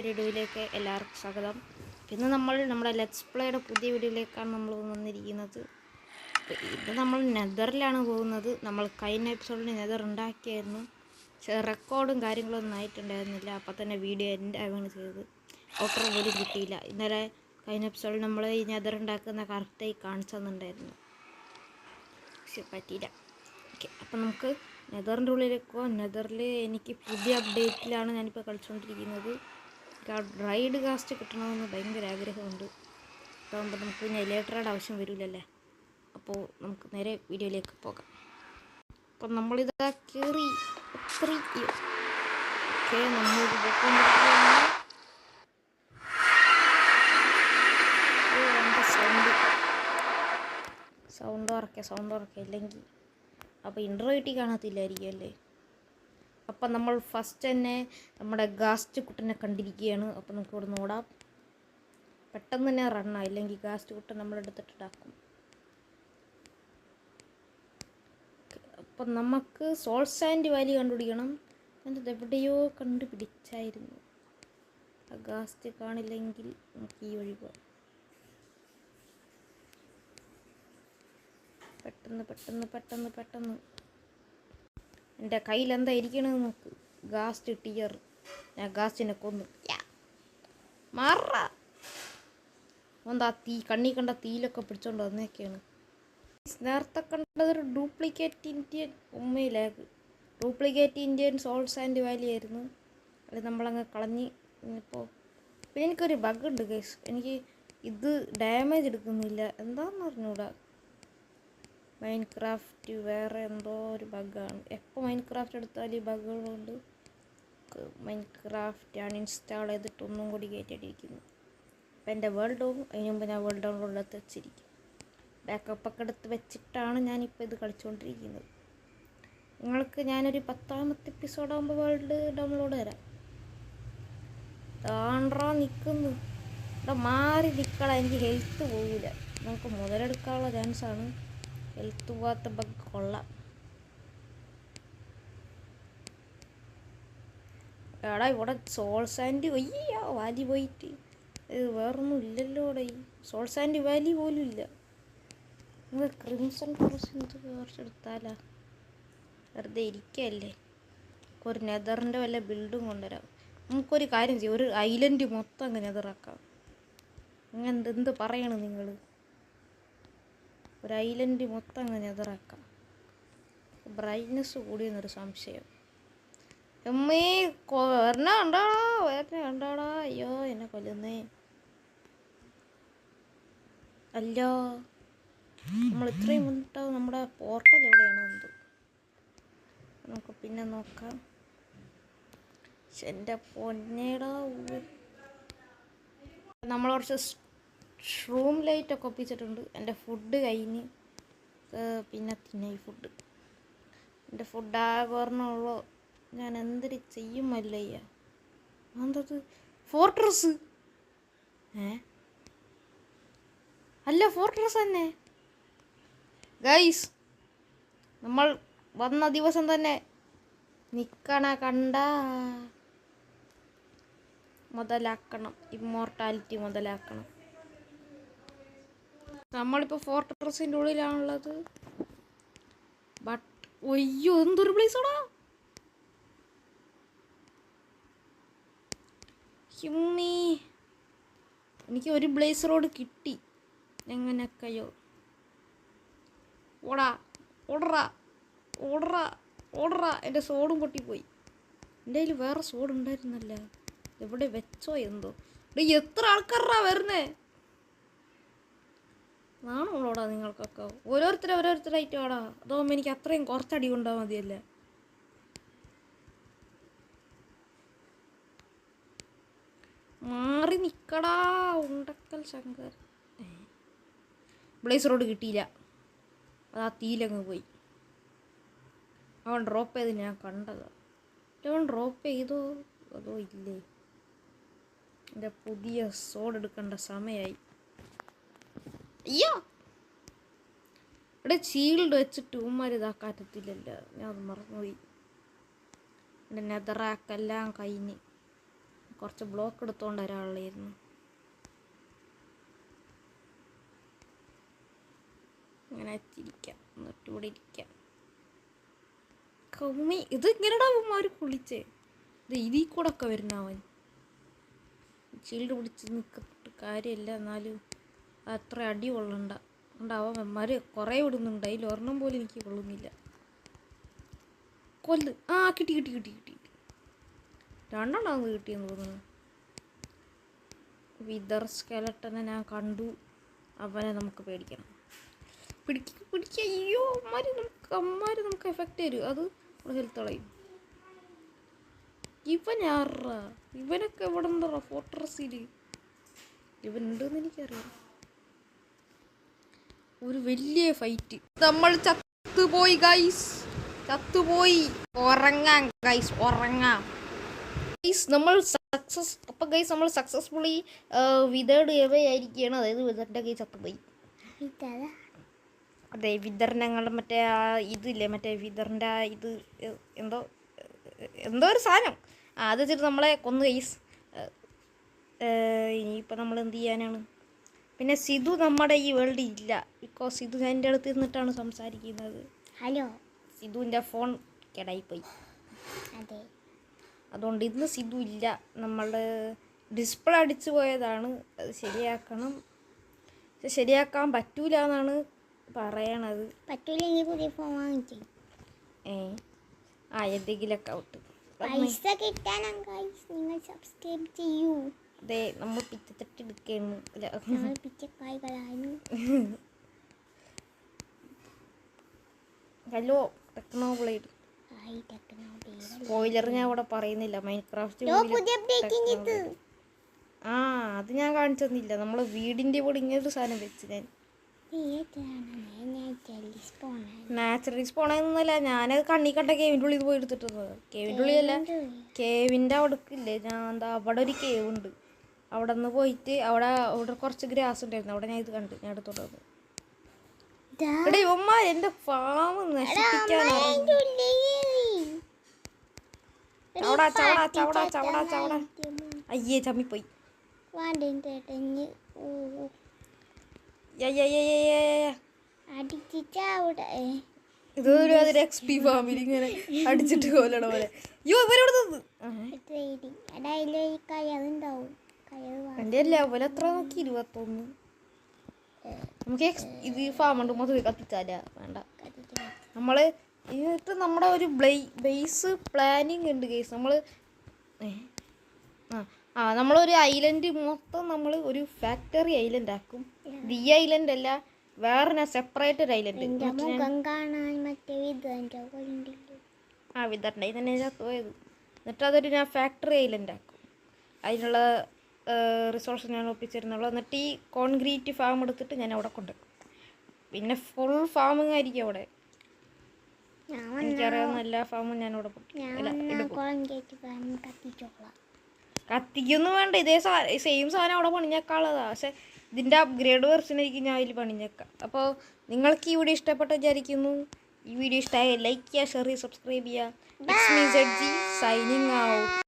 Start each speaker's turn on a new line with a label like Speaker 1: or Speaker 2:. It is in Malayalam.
Speaker 1: വീഡിയോയിലേക്ക് എല്ലാവർക്കും സ്വാഗതം. ഇന്ന് നമ്മൾ നമ്മുടെ ലെറ്റ്സ് പ്ലേയുടെ പുതിയ വീഡിയോയിലേക്കാണ് നമ്മൾ വന്നിരിക്കുന്നത്. ഇത് നമ്മൾ നെതറിലാണ് പോകുന്നത്. നമ്മൾ കഴിഞ്ഞ എപ്പിസോഡിൽ നെതർ ഉണ്ടാക്കിയായിരുന്നു. പക്ഷേ റെക്കോർഡും കാര്യങ്ങളൊന്നും ആയിട്ടുണ്ടായിരുന്നില്ല. അപ്പോൾ തന്നെ വീഡിയോ എൻ്റെ ആവുകയാണ് ചെയ്തത്. ഔട്ടർ പോലും കിട്ടിയില്ല. ഇന്നലെ കഴിഞ്ഞ എപ്പിസോഡിൽ നമ്മൾ ഈ നെതർ ഉണ്ടാക്കുന്ന കറക്റ്റായി കാണിച്ചു തന്നിട്ടുണ്ടായിരുന്നു. പക്ഷെ പറ്റിയില്ല. ഓക്കെ, അപ്പം നമുക്ക് നെതറിൻ്റെ ഉള്ളിലേക്ക് പോകാം. നെതറിൽ എനിക്ക് പുതിയ അപ്ഡേറ്റിലാണ് ഞാനിപ്പോൾ കളിച്ചുകൊണ്ടിരിക്കുന്നത്. റൈഡ് കാസ്റ്റ് കിട്ടണമെന്ന് ഭയങ്കര ആഗ്രഹമുണ്ട്. അതാകുമ്പോൾ നമുക്ക് എലിവേറ്ററുടെ ആവശ്യം വരില്ലല്ലേ. അപ്പോൾ നമുക്ക് നേരെ വീഡിയോയിലേക്ക് പോകാം. അപ്പം നമ്മളിതാ കയറി ഓക്കെ, നമ്മളിത് സൗണ്ട് ഉറക്കെ ഇല്ലെങ്കിൽ അപ്പോൾ ഇൻട്രോയിട്ടി കാണത്തില്ലായിരിക്കും അല്ലേ. അപ്പം നമ്മൾ ഫസ്റ്റ് തന്നെ നമ്മുടെ ഗാസ്റ്റ് കുട്ടനെ കണ്ടിരിക്കുകയാണ്. അപ്പം നമുക്ക് ഇവിടെ ഓടാം. പെട്ടെന്ന് തന്നെ റണ്ണാണ്, ഇല്ലെങ്കിൽ ഗാസ്റ്റ് കുട്ടൻ നമ്മളെടുത്തിട്ടിടാക്കും. അപ്പം നമുക്ക് സോൾ സാൻഡ് വാലി കണ്ടുപിടിക്കണം. എന്നിട്ട് എവിടെയോ കണ്ടുപിടിച്ചായിരുന്നു. ആ ഗാസ്റ്റ് കാണില്ലെങ്കിൽ നമുക്ക് ഈ വഴി പോകാം. പെട്ടെന്ന് എൻ്റെ കയ്യിൽ എന്താ ഇരിക്കണമെന്ന് നോക്ക്. ഗാസ്റ്റ് ടിയർ. ഞാൻ ഗാസ്റ്റിനെ കൊന്നു. മാറ എന്താ കണ്ണി കണ്ട തീയിലൊക്കെ പിടിച്ചോണ്ട് വന്നേക്കാണ്. നേരത്തെ കണ്ടതൊരു ഡ്യൂപ്ലിക്കേറ്റ് ഇന്ത്യൻ ഉമ്മയിലേക്ക്. Duplicate Indian soul sand valley ആയിരുന്നു. അത് നമ്മളങ്ങ് കളഞ്ഞ്. ഇപ്പോൾ പിന്നെ എനിക്കൊരു ബഗ് ഉണ്ട് ഗൈസ്. എനിക്ക് ഇത് ഡാമേജ് എടുക്കുന്നില്ല, എന്താണെന്ന് പറഞ്ഞൂടാ. മൈൻക്രാഫ്റ്റ് വേറെ എന്തോ ഒരു ബഗ്ഗാണ്. എപ്പോൾ മൈൻക്രാഫ്റ്റ് എടുത്താൽ ഈ ബഗ്ഗുകളുണ്ട്. മൈൻക്രാഫ്റ്റ് അൺഇൻസ്റ്റാൾ ചെയ്തിട്ട് ഒന്നും കൂടി കയറ്റിയിട്ടിരിക്കുന്നു. അപ്പം എൻ്റെ വേൾഡും അതിന് മുമ്പ് ഞാൻ വേൾഡ് ഡൗൺലോഡ് എടുത്ത് വെച്ചിരിക്കും. ബാക്കപ്പൊക്കെ എടുത്ത് വെച്ചിട്ടാണ് ഞാനിപ്പോൾ ഇത് കളിച്ചുകൊണ്ടിരിക്കുന്നത്. നിങ്ങൾക്ക് ഞാനൊരു 10ാമത്തെ എപ്പിസോഡാകുമ്പോൾ വേൾഡ് ഡൗൺലോഡ് തരാം. താണ്ടാ നിൽക്കുന്നു. ഇവിടെ മാറി നിൽക്കണം, എനിക്ക് ഹെൽത്ത് പോകില്ല. നമുക്ക് മുതലെടുക്കാനുള്ള ചാൻസാണ്. ഹെൽത്ത് പോകാത്ത ബഗ് കൊള്ളാം. എടാ ഇവിടെ സോൾ സാൻഡ് വാലി പോയിട്ട് വേറൊന്നും ഇല്ലല്ലോ. ഇവിടെ ഈ സോൾ സാൻഡ് വാലി പോലും ഇല്ല. നമുക്ക് ക്രിംസൺ ഫോറസ്റ്റ് കുറച്ചെടുത്താലാ. വെറുതെ ഇരിക്കല്ലേ. ഒരു നെതറിൻ്റെ വല്ല ബിൽഡും കൊണ്ടുവരാം. നമുക്കൊരു കാര്യം ചെയ്യാം, ഒരു ഐലൻഡ് മൊത്തം അങ്ങ് നെതറാക്കാം. അങ്ങനെ എന്ത് പറയണം നിങ്ങൾ? ഒരു ഐലൻഡ് മൊത്തം അങ്ങ് നെതറാക്കാം. ബ്രൈറ്റ്നെസ് കൂടിയെന്നൊരു സംശയം. എമ്മേ വരണ കണ്ടാടാ. അയ്യോ എന്നെ കൊല്ലുന്നേ. അല്ലോ, നമ്മൾ ഇത്രയും മുന്നിട്ടാവും. നമ്മുടെ പോർട്ടൽ എവിടെയാണോ എന്തോ. നമുക്ക് പിന്നെ നോക്കാം. എൻ്റെ പൊന്നേടാ, നമ്മൾ കുറച്ച് ഷ്റൂം ലൈറ്റൊക്കെ ഒപ്പിച്ചിട്ടുണ്ട്. എൻ്റെ ഫുഡ് കഴിഞ്ഞ് പിന്നെ തിന്നെ ഫുഡ്. എൻ്റെ ഫുഡ് ആകെ ഒരെണ്ണമുള്ളൂ. ഞാൻ എന്തൊരു ചെയ്യും മല്ലയ്യ. എന്തത് ഫോർട്രസ്? അല്ല ഫോർട്രസ് തന്നെ ഗൈസ്. നമ്മൾ വന്ന ദിവസം തന്നെ നിക്കണ കണ്ട മുതലാക്കണം. ഇമ്മോർട്ടാലിറ്റി മുതലാക്കണം. നമ്മളിപ്പോൾ ഫോർട്രസിൻ്റെ ഉള്ളിലാണുള്ളത്. ബട്ട് ഒയ്യോ എന്തൊരു പ്ലേസാടാ. ഹിമ്മി, എനിക്ക് ഒരു ബ്ലേസ് റോഡ് കിട്ടി. എങ്ങനെയൊക്കെയോ ഓടറാ. എൻ്റെ സോഡും പൊട്ടിപ്പോയി. എൻ്റെ കയ്യിൽ വേറെ സോഡ് ഉണ്ടായിരുന്നല്ല. എവിടെ വെച്ചോ എന്തോ. എത്ര ആൾക്കാരാ വരുന്നേ? നാണോളോടാ നിങ്ങൾക്കൊക്കെ. ഓരോരുത്തരായിട്ട് ആടാ. അതാവുമ്പോൾ എനിക്ക് അത്രയും കുറച്ചടി കൊണ്ടാൽ മതിയല്ലേ. മാറി നിക്കടാ ഉണ്ടക്കൽ ശങ്കർ. ബ്ലേസ് റോഡ് കിട്ടിയില്ല. അത് ആ തീയിലങ്ങ് പോയി. അവൻ ഡ്രോപ്പ് ചെയ്ത് ഞാൻ കണ്ടത്. അവൻ ഡ്രോപ്പ് ചെയ്തോ അതോ ഇല്ലേ? എൻ്റെ പുതിയ സോഡ് എടുക്കേണ്ട സമയമായി. അയ്യോ, ഇവിടെ ഷീൽഡ് വെച്ചിട്ട് ഉമ്മാർ ഞാൻ അത് മറന്നുപോയി. എൻ്റെ നെതറാക്കെല്ലാം കഴിഞ്ഞ് കുറച്ച് ബ്ലോക്ക് എടുത്തുകൊണ്ട് ഒരാളായിരുന്നു. ഇങ്ങനെ ചിരിക്കാം, എന്നിട്ട് ഇവിടെ ഇരിക്കാം. കമ്മി ഇത് ഇങ്ങനെടാ അവന്മാർ കുളിച്ചേ. ഇത് ഇതിൽ കൂടെ ഒക്കെ വരുന്ന അവൻ ഷീൽഡ് പിടിച്ച് നിൽക്കിട്ട് കാര്യമില്ല. എന്നാലും അത്ര അടി കൊള്ളണ്ട. അതുകൊണ്ട് അവന്മാർ കുറേ വിടുന്നുണ്ട്. അതിൽ ഒരെണ്ണം പോലും എനിക്ക് കൊള്ളുന്നില്ല. കൊല്ല്. ആ കിട്ടി കിട്ടി കിട്ടി കിട്ടി. രണ്ടെണ്ണം കിട്ടിയെന്ന് തോന്നുന്നു. വിതർ സ്കെലട്ടനെ ഞാൻ കണ്ടു. അവനെ നമുക്ക് പേടിക്കണം. പിടിക്കുക. അയ്യോ അമ്മമാർ നമുക്ക് എഫക്റ്റ് തരും. അത് നമ്മുടെ ഹെൽത്ത് കളയും. ഇവൻ ആറാ? ഇവനൊക്കെ എവിടെ നിന്നാ? ഫോർട്രസിൽ ഇവൻ ഉണ്ടെന്ന് എനിക്കറിയാം. ഒരു വലിയ ഫൈറ്റ്. നമ്മൾ ചത്തുപോയി ഗൈസ്, ചത്തുപോയി. ഉറങ്ങാം ഗൈസ്, ഉറങ്ങാം ഗൈസ്. നമ്മൾ സക്സസ്. അപ്പം ഗൈസ് നമ്മൾ സക്സസ്ഫുള്ളി വിതേർഡ് ആയിരിക്കുകയാണ്. അതായത് വിതറിൻ്റെ കൈ ചത്തുപോയി. അതെ, വിതരണങ്ങളുടെ മറ്റേ ആ ഇതില്ലേ, മറ്റേ വിതറിൻ്റെ ആ ഇത് എന്തോ ഒരു സാധനം അത് വെച്ചിട്ട് നമ്മളെ കൊന്നു ഗൈസ്. ഇനിയിപ്പോൾ നമ്മൾ എന്ത് ചെയ്യാനാണ്? പിന്നെ സിധു നമ്മുടെ ഈ വേൾഡിൽ ഇല്ല. ബിക്കോസ് സിധു എൻ്റെ അടുത്ത് ഇരുന്നിട്ടാണ് സംസാരിക്കുന്നത്.
Speaker 2: ഹലോ,
Speaker 1: സിധുവിൻ്റെ ഫോൺ കേടായിപ്പോയി.
Speaker 2: അതെ,
Speaker 1: അതുകൊണ്ട് ഇന്ന് സിധു ഇല്ല. നമ്മൾ ഡിസ്പ്ലേ അടിച്ചു പോയതാണ്. അത് ശരിയാക്കണം. ശരിയാക്കാൻ പറ്റൂല എന്നാണ് പറയണത്.
Speaker 2: പറ്റൂലെങ്കിൽ പുതിയ ഫോൺ വാങ്ങിച്ചു.
Speaker 1: എന്തെങ്കിലൊക്കെ ഔട്ട്
Speaker 2: പൈസ കിട്ടാനാ ഗൈസ്, നിങ്ങൾ സബ്സ്ക്രൈബ് ചെയ്യൂ.
Speaker 1: അതെ, നമ്മൾ പിച്ചത്തട്ടെടുക്കുന്നു.
Speaker 2: നമ്മൾ പിച്ചക്കായ്കളാണ്.
Speaker 1: ഹലോ ടെക്നോബ്ലേഡ്. സ്പോയിലർ ഞാൻ ഇവിടെ പറയുന്നില്ല. മൈൻക്രാഫ്റ്റ് അത് ഞാൻ കാണിച്ചു തന്നില്ല. നമ്മളെ വീടിൻ്റെ ഇവിടെ ഇങ്ങനൊരു സാധനം വെച്ച് ഞാൻ നാച്ചുറലി സ്പോണെന്നല്ല, ഞാനത് കണ്ണി കണ്ട കേവിൻ്റെ ഉള്ളിൽ പോയി എടുത്തിട്ടുള്ളത്. കേവിൻ്റെ ഉള്ളിലല്ല, കേവിൻ്റെ അവിടെ ഇല്ലേ, ഞാൻ എന്താ അവിടെ ഒരു കേവ് ഉണ്ട്. അവിടെ നിന്ന് പോയിട്ട് അവിടെ കുറച്ച് ഗ്രാസ് ഉണ്ടായിരുന്നു. അവിടെ ഞാൻ ഇത് കണ്ട് ഞാൻ എടുത്തോണ്ട് വന്നു. ഇവിടെ ഇവന്മാർ എൻ്റെ ഫാം നശിപ്പിക്കാൻ. അയ്യേ ചമ്മിപ്പോയി. ഇതൊരു അതിൽ XP ഫാമിലി ഇങ്ങനെ അടിച്ചിട്ട് കൊല്ലണ പോലെ. അയ്യോ ഇവരോട് എൻ്റെ ലെവൽ എത്ര നോക്കി? 21. നമുക്ക് ഇത് ഫാമുണ്ട് മൊത്തം കത്തിച്ചാല വേണ്ട. നമ്മൾ എന്നിട്ട് നമ്മുടെ ഒരു ബേസ് പ്ലാനിങ് ഉണ്ട് കേസ്. നമ്മൾ നമ്മളൊരു ഐലൻഡ് മൊത്തം നമ്മൾ ഒരു ഫാക്ടറി ഐലൻഡ് ആക്കും. ഈ ഐലൻഡ് അല്ല, വേറെ സെപ്പറേറ്റ് ഒരു ഐലൻഡ്. വിതറിൻ്റെ തന്നെ ചത്തുപോയത്. എന്നിട്ട് അതൊരു ഞാൻ ഫാക്ടറി ഐലൻഡ് ആക്കും. അതിനുള്ള റിസോഴ്സ് ഞാൻ ഒപ്പിച്ചിരുന്നുള്ളൂ. എന്നിട്ട് ഈ കോൺക്രീറ്റ് ഫാം എടുത്തിട്ട് ഞാൻ അവിടെ കൊണ്ടുവയ്ക്കും. പിന്നെ ഫുൾ ഫാമിങ് ആയിരിക്കും അവിടെ. എനിക്കറിയാവുന്ന എല്ലാ ഫാമും ഞാൻ അവിടെ കത്തിക്കൊന്നും വേണ്ട. ഇതേ സെയിം സാധനം അവിടെ പണിഞ്ഞേക്കാനുള്ളതാണ്. പക്ഷെ ഇതിൻ്റെ അപ്ഗ്രേഡ് വെർഷനായിരിക്കും ഞാൻ അതിൽ പണിഞ്ഞേക്കാം. അപ്പോൾ നിങ്ങൾക്ക് ഈ വീഡിയോ ഇഷ്ടപ്പെട്ട വിചാരിക്കുന്നു. ഈ വീഡിയോ ഇഷ്ടമായി ലൈക്ക് ചെയ്യുക, ഷെയർ ചെയ്യുക, സബ്സ്ക്രൈബ് ചെയ്യുക. It's me ZG signing out.